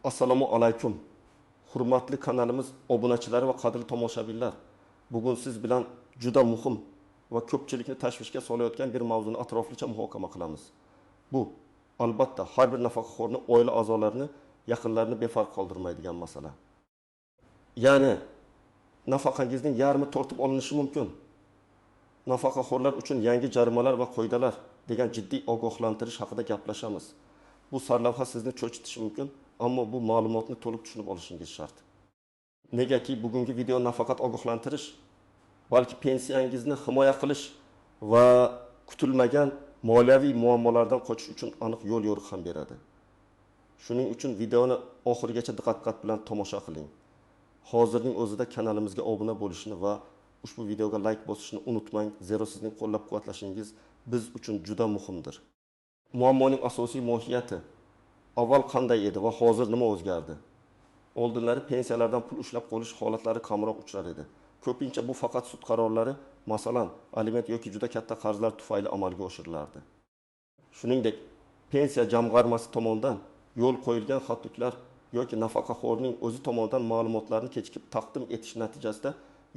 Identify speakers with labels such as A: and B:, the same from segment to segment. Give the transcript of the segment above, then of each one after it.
A: Assalomu alaykum. Hurmatli kanalimiz obunachilari va qadrli tomoshabinlar. Bugun siz bilan juda muhim va ko'pchilikni tashvishga solayotgan bir mavzuni atroflicha muhokama qilamiz. Bu albatta har bir nafaqaxo'rni oila a'zolarini, yaqinlarini befarq qoldirmaydigan masala. Ya'ni nafaqangizning yarmi tortib olinishi mumkin. Nafaqaxo'rlar uchun yangi jarimalar va qoidalar degan jiddiy ogohlantirish haqida gaplashamiz. Bu sarlavha sizni cho'chitishi mumkin, ammo bu ma'lumotni to'liq tushunib olishingiz shart. Negaki bugungi video nafaqat ogohlantirish, balki pensiyangizni himoya qilish va kutilmagan moliyaviy muammolardan qochish uchun aniq yo'l yo'riq ham beradi. Shuning uchun videoni oxirigacha diqqat bilan tomosha qiling. Hozirning o'zida kanalimizga obuna bo'lishni va ushbu videoga like bosishni unutmang, zero sizning qo'llab-quvvatlashingiz biz uchun juda muhimdir. Muammoning asosiy mohiyati avval qanday edi va hozir nima o'zgardi? Oldinlari pensiyalardan pul ushlab qolish holatlari kamroq uchrar edi. Ko'pincha bu faqat sud qarorlari, masalan, aliment yoki juda katta qarzlar tufayli amalga oshirilardi. Shuningdek, pensiya jamg'armasi tomonidan yo'l qo'yilgan xatliklar yoki nafaqaxo'rning o'zi tomonidan ma'lumotlarni kechikib taqdim etish natijasida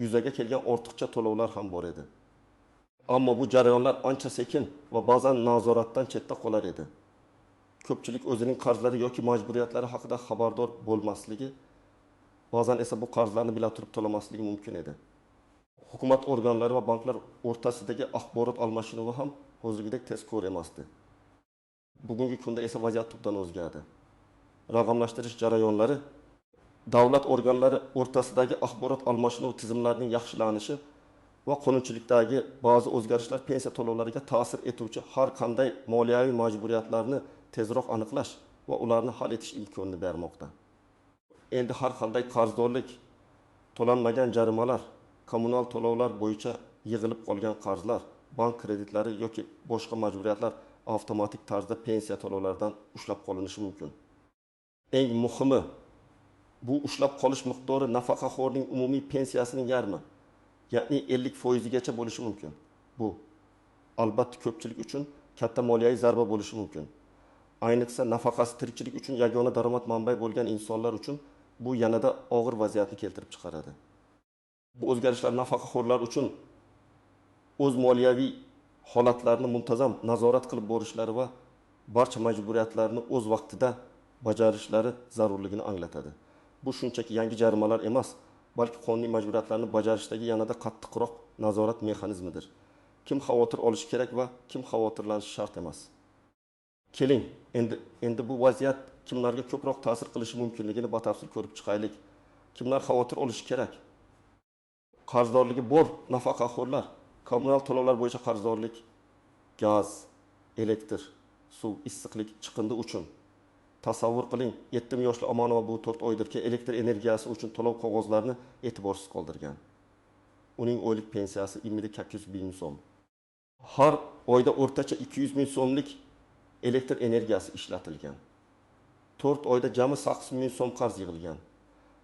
A: yuzaga kelgan ortiqcha to'lovlar ham bor edi. Ammo bu jarayonlar ancha sekin va ba'zan nazoratdan chetda qolar edi. Ko'pchilik o'zining qarzlari yoki majburiyatlari haqida xabardor bo'lmasligi, ba'zan esa bu qarzlarni bila turib to'lamasligi mumkin edi. Hukumat organlari va banklar o'rtasidagi axborot almashinuvi ham hozirgidek tezkor emasdi. Bugungi kunda esa vaziyat tubdan o'zgardi. Raqamlashtirish jarayonlari, davlat organlari o'rtasidagi axborot almashinuvi tizimlarining yaxshilanishi va qonunchilikdagi ba'zi o'zgarishlar pensiya to'lovlariga ta'sir etuvchi har qanday moliyaviy majburiyatlarni tezroq aniqlash va ularni hal etish imkonini bermoqda. Endi har qanday qarzdorlik, to'lanmagan jarimalar, kommunal to'lovlar bo'yicha yig'ilib qolgan qarzlar, bank kreditlari yoki boshqa majburiyatlar avtomatik tarzda pensiya to'lovlaridan ushlab qolinishi mumkin. Eng muhimi, bu ushlab qolish miqdori nafaqaxo'rning umumiy pensiyasining yarmi, ya'ni 50% gacha bo'lishi mumkin. Bu albatta ko'pchilik uchun katta moliyaviy zarba bo'lishi mumkin. Ayniqsa nafaqasi tirikchilik uchun yagona daromad manbai bo'lgan insonlar uchun bu yanada og'ir vaziyatni keltirib chiqaradi. Bu o'zgarishlar nafaqaxo'rlar uchun o'z moliyaviy holatlarini muntazam nazorat qilib borishlari va barcha majburiyatlarni o'z vaqtida bajarishlari zarurligini anglatadi. Bu shunchaki yangi jarimalar emas, balki qonuniy majburiyatlarni bajarishdagi yanada qattiqroq nazorat mexanizmidir. Kim xavotir olishi kerak va kim xavotirlanishi shart emas. Keling, endi bu vaziyat kimlarga ko'proq ta'sir qilishi mumkinligini batafsil ko'rib chiqaylik. Kimlar xavotir olishi kerak? Qarzdorligi bor nafaqaxo'rlar, kommunal to'lovlar bo'yicha qarzdorlik, gaz, elektr, suv, issiqlik, chiqindi uchun. Tasavvur qiling, 7 yoshli Omonova bu 4 oydirki elektr energiyasi uchun to'lov qog'ozlarini e'tiborsiz qoldirgan. Uning oylik pensiyasi 20-800 ming so'm. Har oyda o'rtacha 200 ming so'mlik elektr energiyasi ishlatilgan. 4 oyda jami 800 ming so'm qarz yig'ilgan.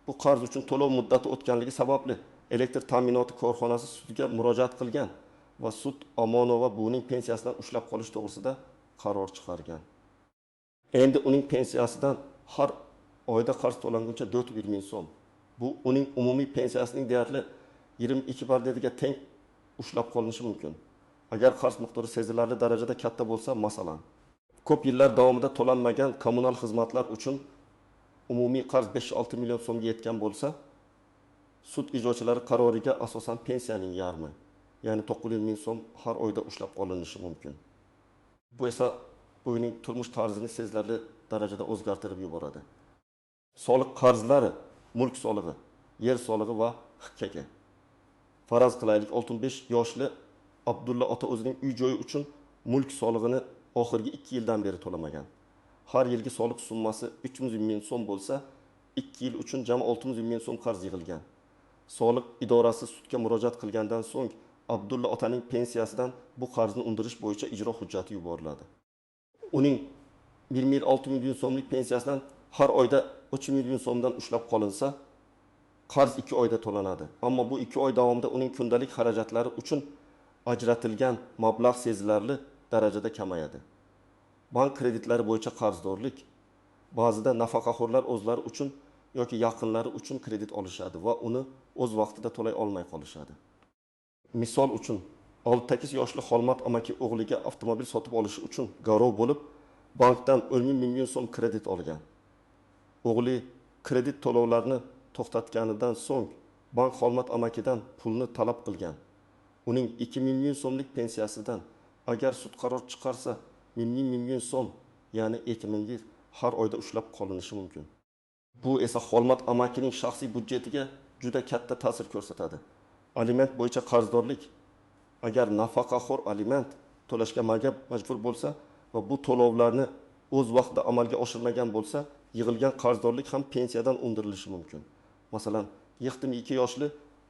A: Bu qarz uchun to'lov muddati o'tganligi sababli elektr ta'minoti korxonasi sudga murojaat qilgan va sud Omonova buning pensiyasidan ushlab qolish to'g'risida qaror chiqargan. Endi uning pensiyasidan har oyda qarz to'languncha 400 ming so'm. Bu uning umumiy pensiyasining deyarli 22 barligiga teng ushlab qolinishi mumkin. Agar qarz miqdori sezilarli darajada katta bo'lsa, masalan, ko'p yillar davomida to'lanmagan kommunal xizmatlar uchun umumiy qarz 5-6 million so'mga yetgan bo'lsa, sud ijrochilari qaroriga asosan pensiyaning yarmi, ya'ni 900 ming so'm har oyda ushlab qolinishi mumkin. Bu esa uning turmush tarzini sezilarli darajada o'zgartirib yuboradi. Soliq qarzlari, mulk solig'i, yer solig'i va HKK. Faraz qilaylik, 65 yoshli Abdulla ota o'zining uy joyi uchun mulk solig'ini oxirgi 2 yildan beri to'lamagan. Har yilgi soliq summasi 300 ming so'm bo'lsa, 2 yil uchun jami 600 ming so'm qarz yig'ilgan. Soliq idorasi sudga murojaat qilgandan so'ng Abdulla otaning pensiyasidan bu qarzni undirish bo'yicha ijro hujjati yuboriladi. Uning 26 million so'mlik pensiyasidan har oyda 3 million so'mdan ushlab qolinsa, qarz 2 oyda to'lanadi. Ammo bu 2 oy davomida uning kundalik xarajatlari uchun ajratilgan mablag' sezilarli darajada kamayadi. Bank kreditlari bo'yicha qarzdorlik. ba'zida nafaqaxo'rlar o'zlari uchun yoki yaqinlari uchun kredit olishadi va uni o'z vaqtida to'lay olmay qolishadi. Misol uchun 6-8 yoshli Xolmat amaki o'g'liga avtomobil sotib olishi uchun garov bo'lib, bankdan 10 million so'm kredit olgan. O'g'li kredit to'lovlarini to'xtatganidan so'ng bank Xolmat amakidan pulni talab qilgan. Uning 2 million so'mlik pensiyasidan agar sud qaror chiqarsa 1 million so'm, ya'ni 2 ming har oyda ushlab qolinishi mumkin. Bu esa Xolmat amakining shaxsiy byudjetiga juda katta ta'sir ko'rsatadi. Aliment bo'yicha qarzdorlik, agar nafaqaxo'r aliment to'lashga majbur bo'lsa va bu to'lovlarni o'z vaqtida amalga oshirmagan bo'lsa, yig'ilgan qarzdorlik ham pensiyadan undirilishi mumkin. Masalan, 22 yoshli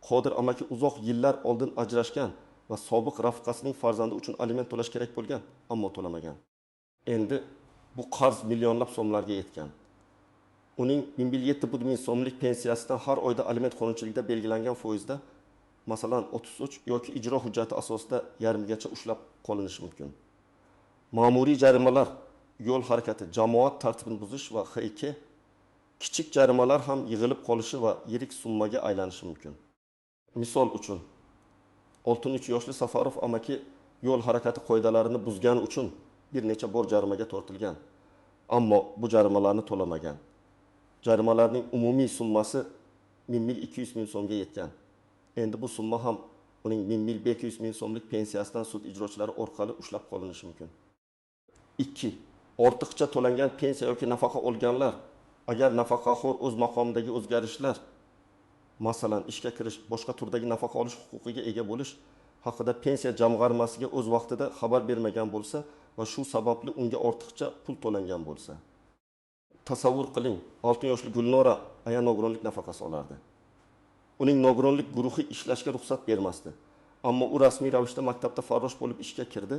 A: Qodir amaki uzoq yillar oldin ajrashgan va sobiq rafiqasining farzandi uchun aliment to'lash kerak bo'lgan, ammo to'lamagan. Endi bu qarz millionlab so'mlarga yetgan. Uning 17 ming so'mlik pensiyasidan har oyda aliment qonunchiligida belgilangan foizda, masalan 33 yoki ijro hujjati asosida yarmigacha ushlab qolinishi mumkin. Ma'muriy jarimalar, yo'l harakati, jamoat tartibini buzish va H2 kichik jarimalar ham yig'ilib qolishi va yirik summaga aylanishi mumkin. Misol uchun 63 yoshli Safarov amaki yo'l harakati qoidalarini buzgani uchun bir necha bor jarimaga tortilgan, ammo bu jarimalarni to'lamagan. Jarimalarning umumiy summasi 1.200 ming so'mga yetgan. Endi bu summa ham uning 1.200 ming so'mlik pensiyasidan sud ijrochilari orqali ushlab qolinishi mumkin. 2. Ortiqcha to'langan pensiya yoki nafaqa olganlar, agar nafaqaxo'r o'z maqomidagi o'zgarishlar, masalan, ishga kirish, boshqa turdagi nafaqa olish huquqiga ega bo'lish haqida pensiya jamg'armasiga o'z vaqtida xabar bermagan bo'lsa va shu sababli unga ortiqcha pul to'langan bo'lsa. Tasavvur qiling, 6 yoshli Gulnora aya nogironlik nafaqasi olardi. Uning nogironlik guruhi ishlashga ruxsat bermasdi. Ammo u rasmiy ravishda maktabda farrosh bo'lib ishga kirdi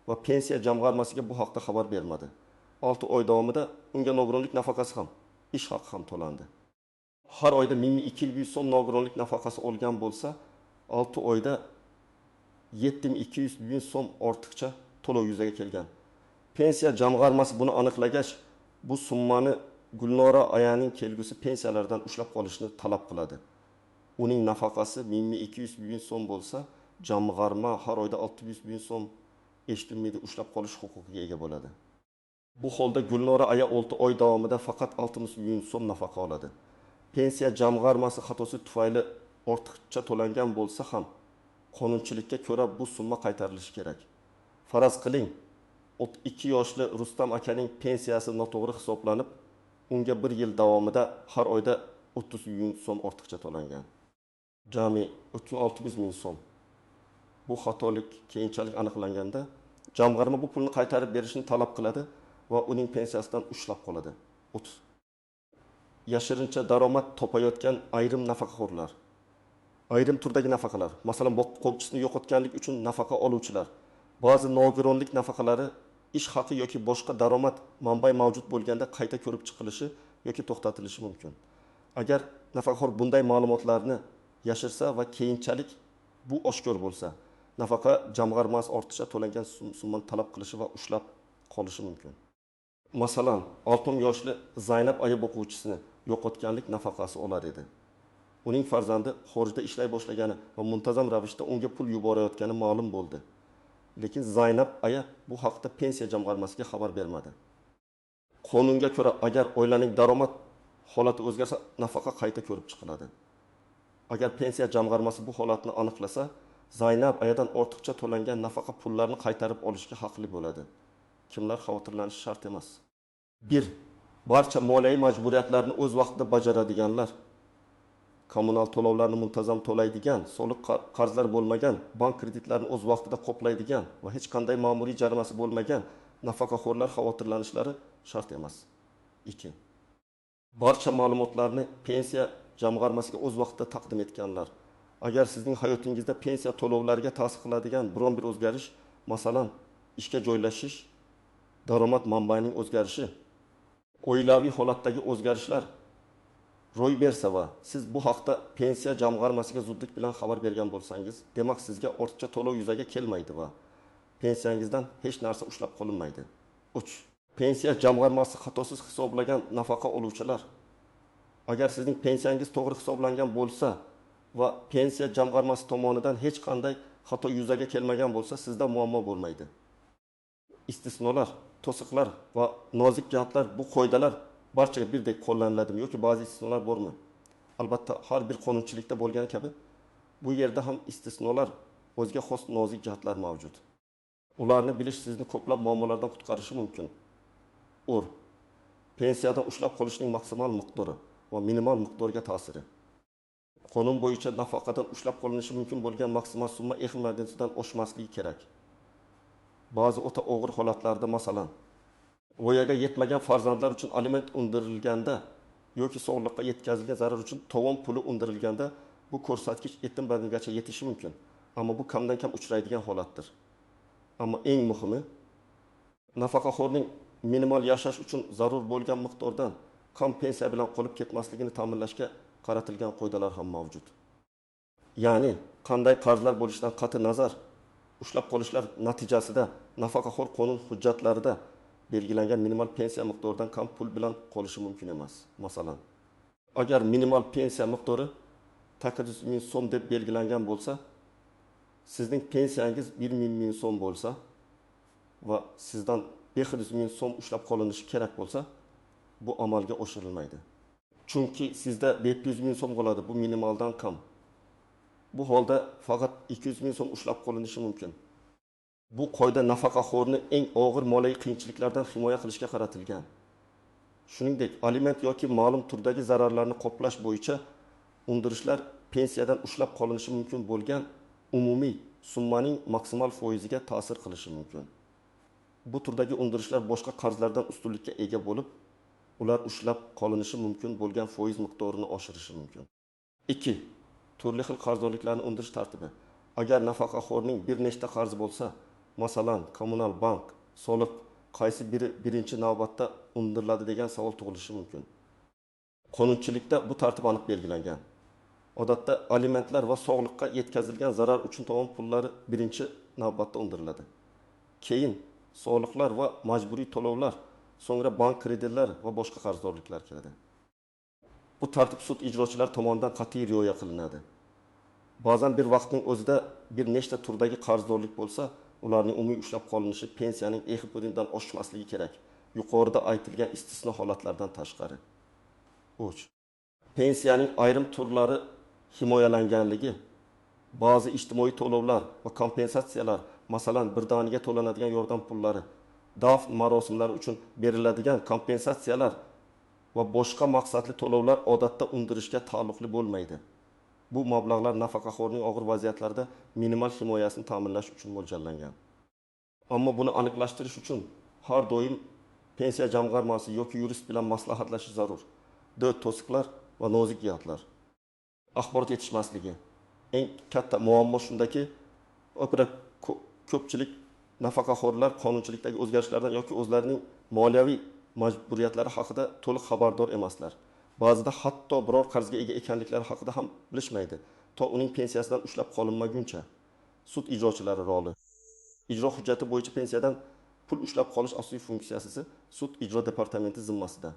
A: va pensiya jamg'armasiga bu haqda xabar bermadi. 6 oy davomida unga nogironlik nafaqasi ham, ish haqi ham to'landi. Har oyda 1200 so'm nogironlik nafaqasi olgan bo'lsa, 6 oyda 7200 ming so'm ortiqcha to'lov yuzaga kelgan. Pensiya jamg'armasi buni aniqlagach, bu summani Gulnora ayaning kelgusi pensiyalardan ushlab qolishni talab qiladi. Uning nafaqasi 1200 ming so'm bo'lsa, jamg'arma har oyda 600 ming so'm eshitmida ushlab qolish huquqiga ega bo'ladi. Bu holda Gulnora aya 6 oy davomida faqat 60 ming so'm nafaqa oladi. Pensiya jamg'armasi xatosi tufayli ortiqcha to'langan bo'lsa ham, qonunchilikka ko'ra bu summa qaytarilishi kerak. Faraz qiling, 32 yoshli Rustam akaning pensiyasi noto'g'ri hisoblanib, unga 1 yil davomida har oyda 30 ming so'm ortiqcha to'langan. Jami 600 ming so'm. Bu xatolik keyinchalik aniqlanganda, jamg'arma bu pulni qaytarib berishni talab qiladi va uning pensiyasidan ushlab qoladi. 30. Yashirincha daromad topayotgan ayrim nafaqaxo'rlar. Ayrim turdagi nafaqalar, masalan, boqib qo'lchisini yo'qotganlik uchun nafaqa oluvchilar, ba'zi nogironlik nafaqalari ish haqi yoki boshqa daromad manbai mavjud bo'lganda qayta ko'rib chiqilishi yoki to'xtatilishi mumkin. Agar nafaqaxo'r bunday ma'lumotlarni yashirsa va keyinchalik bu oshkor bo'lsa, nafaqa jamg'armasi ortiqcha to'langan summani talab qilishi va ushlab qolishi mumkin. Masalan, 6 yoshli Zaynab ayib o'quvchisini yo'qotganlik nafaqasi olar edi. Uning farzandi xorijda ishlay boshlagani va muntazam ravishda unga pul yuborayotgani ma'lum bo'ldi. Lekin Zaynab aya bu haqda pensiya jamg'armasiga xabar bermadi. Qonunga ko'ra, agar oilaning daromad holati o'zgarsa, nafaqa qayta ko'rib chiqiladi. Agar pensiya jamg'armasi bu holatni aniqlasa, Zaynab ayadan ortiqcha to'langan nafaqa pullarini qaytarib olishga haqli bo'ladi. Kimlar xavotirlanishi shart emas. 1. Barcha moliyaviy majburiyatlarni o'z vaqtida bajaradiganlar, kommunal to'lovlarni muntazam to'laydigan, soliq qarzlar bo'lmagan, bank kreditlarini o'z vaqtida qoplaydigan va hech qanday ma'muriy jarimasi bo'lmagan nafaqaxo'rlar xavotirlanishlari shart emas. 2. Barcha ma'lumotlarni pensiya jamg'armasiga o'z vaqtida taqdim etganlar. Agar sizning hayotingizda pensiya to'lovlariga ta'sir qiladigan biron bir o'zgarish, masalan, ishga joylashish, daromad manbaining o'zgarishi, oilaviy holatdagi o'zgarishlar ro'y bersa va siz bu haqda pensiya jamg'armasiga zudlik bilan xabar bergan bo'lsangiz, demak sizga ortiqcha to'lov yuzaga kelmaydi va pensiyangizdan hech narsa ushlab qolinmaydi. 3. pensiya jamg'armasi xatosiz hisoblagan nafaqa oluvchilar. Agar sizning pensiyangiz to'g'ri hisoblangan bo'lsa va pensiya jamg'armasi tomonidan hech qanday xato yuzaga kelmagan bo'lsa, sizda muammo bo'lmaydi. Istisnolar, to'siqlar va nozik jihatlar, bu qoidalar barchaga birdek qo'llaniladimi yoki ba'zi istisnolar bormi? Albatta, har bir qonunchilikda bo'lgani kabi bu yerda ham istisnolar, o'ziga xos nozik jihatlar mavjud. Ularni bilish sizni ko'plab muammolardan qutqarishi mumkin. Pensiyadan ushlab qolishning maksimal miqdori va minimal miqdoriga ta'siri. Qonun bo'yicha nafaqadan ushlab qolinishi mumkin bo'lgan maksimal summa e'tibordan oshmasligi kerak. Ba'zi o'ta og'ir holatlarda, masalan, voyaga yetmagan farzandlar uchun aliment undirilganda yoki sog'liqqa yetkazilgan zarar uchun tovon puli undirilganda bu ko'rsatkich yetim badalgacha yetishi mumkin. Ammo bu kamdan kam uchraydigan holatdir. Ammo eng muhimi, nafaqaxo'rning minimal yashash uchun zarur bo'lgan miqdordan kam pensiya bilan qolib ketmasligini ta'minlashga qaratilgan qoidalar ham mavjud. Ya'ni qanday qarzlar bo'lishidan qat'iy nazar, ushlab qolishlar natijasida nafaqaxo'r qonun hujjatlarida belgilangan minimal pensiya miqdoridan kam pul bilan qolishi mumkin emas. Masalan, agar minimal pensiya miqdori 800 ming so'm deb belgilangan bo'lsa, sizning pensiyangiz 1 ming so'm bo'lsa va sizdan 500 ming so'm ushlab qolinishi kerak bo'lsa, bu amalga oshirilmaydi. Chunki sizda 700 ming so'm qoladi, bu minimaldan kam. Bu holda faqat 200 ming so'm ushlab qolinishi mumkin. Bu qoida nafaqaxo'rni eng og'ir moliyaviy qiyinchiliklardan himoya qilishga qaratilgan. Shuningdek, aliment yoki ma'lum turdagi zararlarni qoplash bo'yicha undirishlar pensiyadan ushlab qolinishi mumkin bo'lgan umumiy summaning maksimal foiziga ta'sir qilishi mumkin. Bu turdagi undirishlar boshqa qarzlardan ustunlikka ega bo'lib, ular ushlab qolinishi mumkin bo'lgan foiz miqdorini oshirishi mumkin. 2. Turli xil qarzdorliklarni undirish tartibi. Agar nafaqaxo'rning bir nechta qarzi bo'lsa, masalan, kommunal bank, soliq, qaysi biri birinchi navbatda undiriladi degan savol tug'ilishi mumkin. Qonunchilikda bu tartib aniq belgilangan. Odatda alimentlar va sog'liqqa yetkazilgan zarar uchun tovon pullari birinchi navbatda undiriladi. Keyin soliqlar va majburiy to'lovlar, so'ngra bank kreditlari va boshqa qarzdorliklar keladi. Bu tartib sud ijrochilari tomonidan qat'iy rioya qilinadi. Ba'zan bir vaqtning o'zida bir nechta turdagi qarzdorlik bo'lsa, ularning umumiy ushlab qolinishi pensiyaning e'tibordan oshmasligi kerak. Yuqorida aytilgan istisno holatlardan tashqari. 3. Pensiyaning ayrim turlari himoyalanganligi, ba'zi ijtimoiy to'lovlar va kompensatsiyalar, masalan, birdaniga to'lanadigan yordam pullari, dafn marosimlari uchun beriladigan kompensatsiyalar va boshqa maqsadli to'lovlar odatda undirishga taalluqli bo'lmaydi. Bu mablag'lar nafaqaxo'rning og'ir vaziyatlarida minimal himoyasini ta'minlash uchun mo'ljallangan. Ammo buni aniqlashtirish uchun har doim pensiya jamg'armasi yoki yurist bilan maslahatlashish zarur. 4. To'siqlar va nozik jihatlar. Axborot yetishmasligi. Eng katta muammo shundaki, ko'pchilik nafaqaxo'rlar qonunchilikdagi o'zgarishlardan yoki o'zlarining moliyaviy majburiyatlari haqida to'liq xabardor emaslar. Ba'zida hatto biror qarzga ega ekanliklari haqida ham bilishmaydi, to uning pensiyasidan ushlab qolinmaguncha. Sud ijrochilari roli. Ijro hujjati bo'yicha pensiyadan pul ushlab qolish asosiy funksiyasi sud ijro departamenti zimmasida.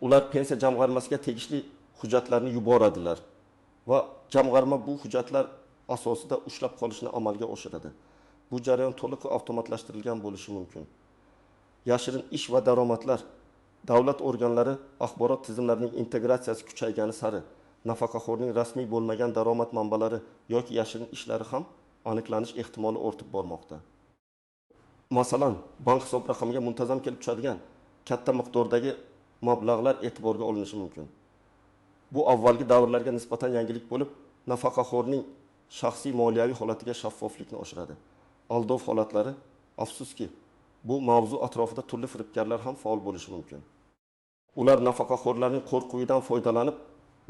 A: Ular pensiya jamg'armasiga tegishli hujjatlarni yuboradilar va jamg'arma bu hujjatlar asosida ushlab qolishni amalga oshiradi. Bu jarayon to'liq avtomatlashtirilgan bo'lishi mumkin. Yashirin ish va daromadlar. Davlat organlari axborot tizimlarining integratsiyasi kuchaygani sari nafaqaxo'rning rasmiy bo'lmagan daromad manbalari yoki yashirin ishlari ham aniqlanish ehtimoli ortib bormoqda. Masalan, bank hisob raqamiga muntazam kelib tushadigan katta miqdordagi mablag'lar e'tiborga olinishi mumkin. Bu avvalgi davrlarga nisbatan yangilik bo'lib, nafaqaxo'rning shaxsiy moliyaviy holatiga shaffoflikni oshiradi. Aldov holatlari, afsuski, bu mavzu atrofida turli firibgarlar ham faol bo'lishi mumkin. Ular nafaqaxo'rlarning qo'rquvidan foydalanib,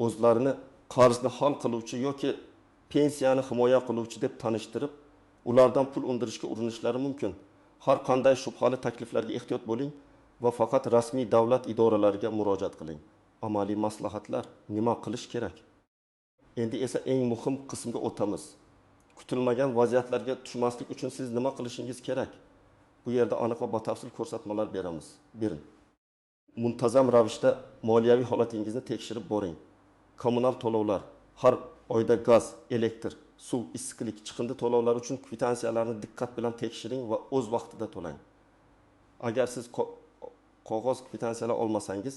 A: o'zlarini qarzni hal qiluvchi yoki pensiyani himoya qiluvchi deb tanishtirib, ulardan pul undirishga urinishlari mumkin. Har qanday shubhali takliflarga ehtiyot bo'ling va faqat rasmiy davlat idoralariga murojaat qiling. Amaliy maslahatlar, nima qilish kerak? Endi esa eng muhim qismga o'tamiz. Kutilmagan vaziyatlarga tushmaslik uchun siz nima qilishingiz kerak? bu yerda aniq va batafsil ko'rsatmalar beramiz. Bering. Muntazam ravishda moliyaviy holatingizni tekshirib boring. Kommunal to'lovlar, har oyda gaz, elektr, suv, issiqlik, chiqindi to'lovlari uchun kvitansiyalarni diqqat bilan tekshiring va o'z vaqtida to'lang. Agar siz qog'oz kvitansiyalar olmasangiz,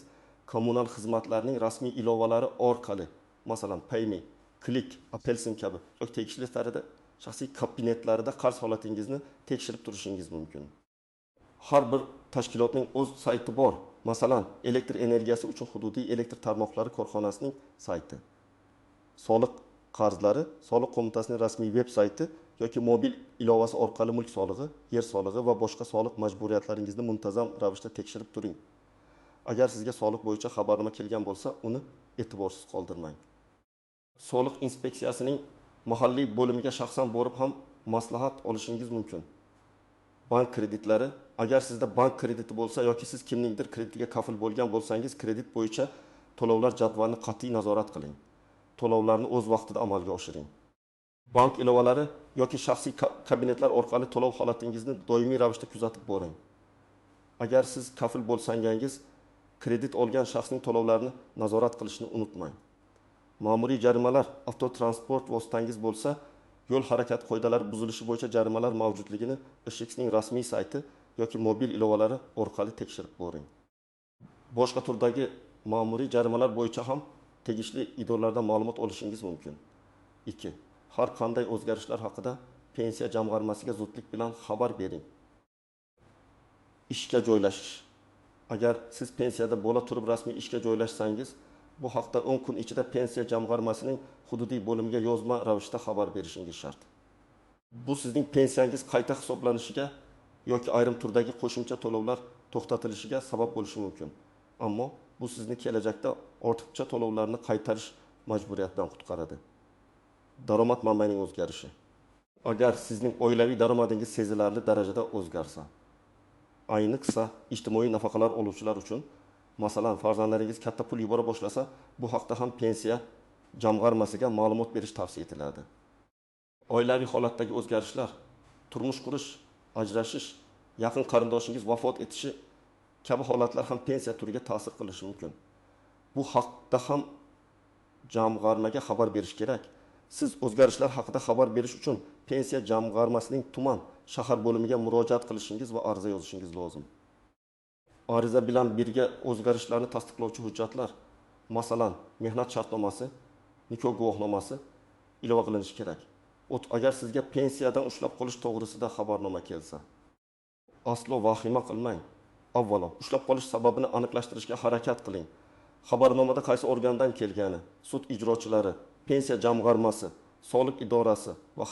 A: kommunal xizmatlarning rasmiy ilovalari orqali, masalan, Payme, Click, Apelsin kabi yoki tegishli tarada shaxsiy kabinetlarida qarz holatingizni tekshirib turishingiz mumkin. Har bir tashkilotning o'z sayti bor. Masalan, elektr energiyasi uchun hududiy elektr tarmoqlari korxonasining sayti. Soliq qarzlari, soliq qo'mitasining rasmiy veb sayti yoki mobil ilovasi orqali mulk solig'i, yer solig'i va boshqa soliq majburiyatlaringizni muntazam ravishda tekshirib turing. Agar sizga soliq bo'yicha xabarnoma kelgan bo'lsa, uni e'tiborsiz qoldirmang. Soliq inspeksiyasining mahalliy bo'limiga shaxsan borib ham maslahat olishingiz mumkin. Bank kreditlari, agar sizda bank krediti bo'lsa yoki siz kimningdir kreditiga kafil bo'lgan bo'lsangiz, kredit bo'yicha to'lovlar jadvalini qat'iy nazorat qiling. To'lovlarni o'z vaqtida amalga oshiring. Bank ilovalari yoki shaxsiy kabinetlar orqali to'lov holatingizni doimiy ravishda kuzatib boring. Agar siz kafil bo'lsangiz, kredit olgan shaxsning to'lovlarini nazorat qilishni unutmang. Ma'muriy jarimalar, avtotransport vositangiz bo'lsa, yo'l harakati qoidalari buzilishi bo'yicha jarimalar mavjudligini ISHXning rasmiy sayti yoki mobil ilovalari orqali tekshirib boring. Boshqa turdagi ma'muriy jarimalar bo'yicha ham tegishli idoralardan ma'lumot olishingiz mumkin. 2. Har qanday o'zgarishlar haqida pensiya jamg'armasiga zudlik bilan xabar bering. Ishga joylashish. Agar siz pensiyada bo'la turib rasmiy ishga joylashsangiz, bu haqda 10 kun ichida pensiya jamg'armasining hududiy bo'limiga yozma ravishda xabar berishingiz shart. Bu sizning pensiyangiz qayta hisoblanishiga yoki ayrim turdagi qo'shimcha to'lovlar to'xtatilishiga sabab bo'lishi mumkin. Ammo bu sizni kelajakda ortiqcha to'lovlarni qaytarish majburiyatidan qutqaradi. Daromad manbaining o'zgarishi. Agar sizning oilaviy daromadingiz sezilarli darajada o'zgarsa, ayniqsa ijtimoiy nafaqalar oluvchilar uchun, masalan, farzandlaringiz katta pul yubora boshlasa, bu haqda ham pensiya jamg'armasiga ma'lumot berish tavsiya etiladi. Oilaviy holatdagi o'zgarishlar, turmush qurish, ajrashish, yaqin qarindoshingiz vafot etishi kabi holatlar ham pensiya turiga ta'sir qilishi mumkin. Bu haqda ham jamg'armaga xabar berish kerak. Siz o'zgarishlar haqida xabar berish uchun pensiya jamg'armasining tuman, shahar bo'limiga murojaat qilishingiz va ariza yozishingiz lozim. Ariza bilan birga o'zgarishlarni tasdiqlovchi hujjatlar, masalan, mehnat shartnomasi, nikoh guvohnomasi ilova qilinishi kerak. Agar sizga pensiyadan ushlab qolish to'g'risida xabarnoma kelsa, aslo vahima qilmang. Avvalo, ushlab qolish sababini aniqlashtirishga harakat qiling. Xabarnomada qaysi organdan kelgani, sud ijrochilari, pensiya jamg'armasi, soliq idorasi va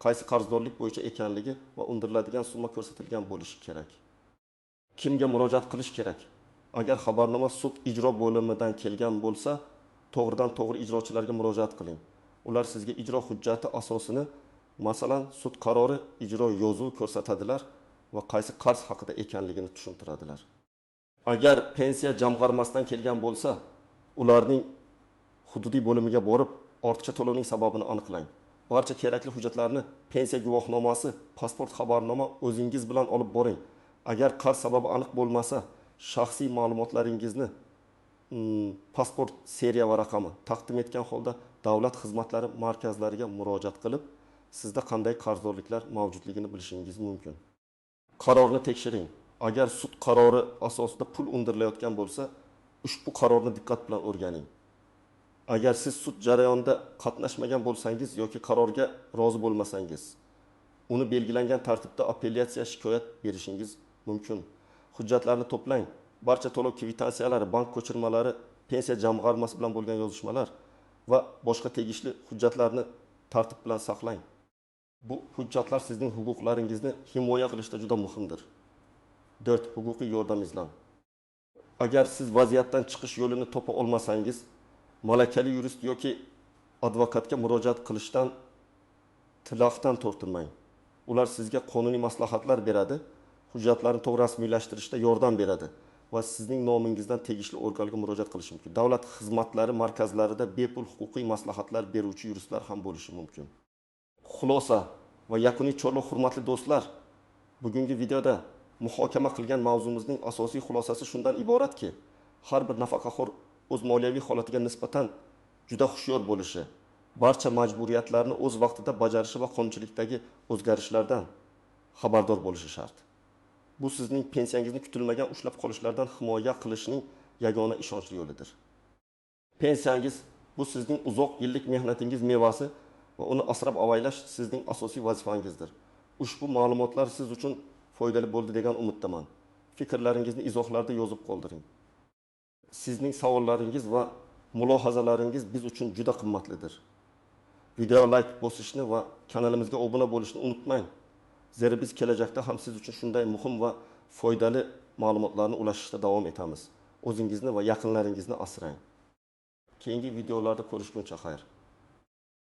A: qaysi qarzdorlik bo'yicha ekanligi va undiriladigan summa ko'rsatilgan bo'lishi kerak. Kimga murojaat qilish kerak? Agar xabarnoma sud ijro bo'limidan kelgan bo'lsa, to'g'ridan-to'g'ri ijrochilarga murojaat qiling. Ular sizga ijro hujjati asosini, masalan, sud qarori, ijro yozuvi ko'rsatadilar va qaysi qarz haqida ekanligini tushuntiradilar. Agar pensiya jamg'armasidan kelgan bo'lsa, ularning hududiy bo'limiga borib, ortiqcha to'lovning sababini aniqlang. Barcha kerakli hujjatlarni, pensiya guvohnomasi, pasport xabarnoma o'zingiz bilan olib boring. Agar qarz sababi aniq bo'lmasa, shaxsiy ma'lumotlaringizni, pasport seriya va raqami taqdim etgan holda davlat xizmatlari markazlariga murojaat qilib, sizda qanday qarzdorliklar mavjudligini bilishingiz mumkin. Qarorni tekshiring. Agar sud qarori asosida pul undirilayotgan bo'lsa, ushbu qarorni diqqat bilan o'rganing. Agar siz sud jarayonida qatnashmagan bo'lsangiz yoki qarorga rozi bo'lmasangiz, uni belgilangan tartibda apellyatsiya shikoyat berishingiz mumkin. Hujjatlarni to'plang. Barcha to'lov kvitansiyalari, bank ko'chirmalari, pensiya jamg'armasi bilan bo'lgan yozishmalar va boshqa tegishli hujjatlarni tartib bilan saqlang. Bu hujjatlar sizning huquqlaringizni himoya qilishda juda muhimdir. 4. Huquqiy yordam izlang. Agar siz vaziyatdan chiqish yo'lini topa olmasangiz, malakali yurist yoki advokatga murojaat qilishdan tilaqdan tortinmang. Ular sizga qonuniy maslahatlar beradi, hujjatlarni to'g'ri rasmiylashtirishda yordam beradi va sizning nomingizdan tegishli organga murojaat qilish mumkin. Davlat xizmatlari markazlarida bepul huquqiy maslahatlar beruvchi yuristlar ham bo'lishi mumkin. Xulosa va yakuniy chorlov, hurmatli do'stlar, Bugungi videoda muhokama qilgan mavzumizning asosiy xulosasi shundan iboratki, har bir nafaqaxo'r o'z moliyaviy holatiga nisbatan juda hushyor bo'lishi, barcha majburiyatlarni o'z vaqtida bajarishi va qonunchilikdagi o'zgarishlardan xabardor bo'lishi shart. Bu sizning pensiyangizni kutilmagan ushlab qolishlardan himoya qilishning yagona ishonchli yo'lidir. Pensiyangiz bu sizning uzoq yillik mehnatingiz mevasi va uni asrab-avaylash sizning asosiy vazifangizdir. Ushbu ma'lumotlar siz uchun foydali bo'ldi degan umiddaman. Fikrlaringizni izohlarda yozib qoldiring. Sizning savollaringiz va mulohazalaringiz biz uchun juda qimmatlidir. Video like bosishni va kanalimizga obuna bo'lishni unutmang. Zero biz kelajakda ham siz uchun shunday muhim va foydali ma'lumotlarni ulashishda davom etamiz. O'zingizni va yaqinlaringizni asrang. Keyingi videolarda ko'rishguncha xayr.